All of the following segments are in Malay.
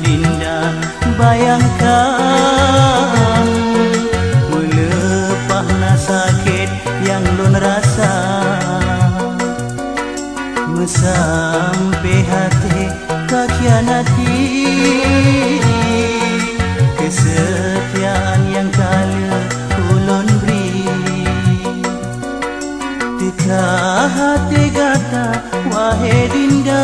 dinda bayangkan melepahna sakit yang lun rasa sampai hati kakhianati kesetiaan yang kala ulun beri tika hati gata wahai dinda.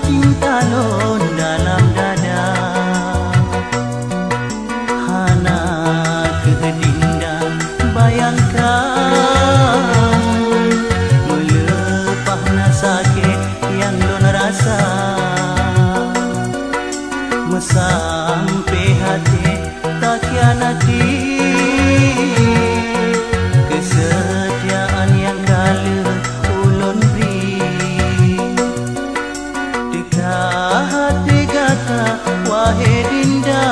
Cinta lon dalam dada hana kedinda bayangkan melepahna sakit yang lon rasa sampai hati tak khianati kesetiaan yang kala ulun beri hati gata wahai dinda.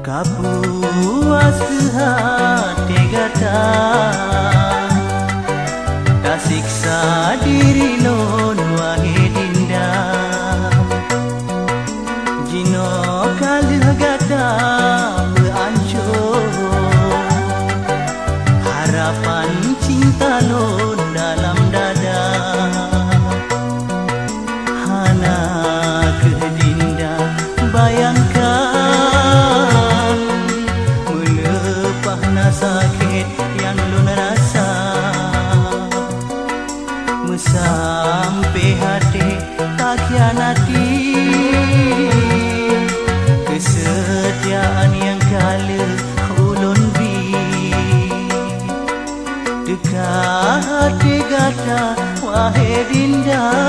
Kapuas hati gata kasiksa diri lon wahai dinda jino kali gata beancur harapan cinta lon dalam dada hana kedinda bayangkan melepahna sakit yang lun rasa sampai hati tak khianati kesetiaan yang kala ulun beri dekat hati kata, wahai Dinda.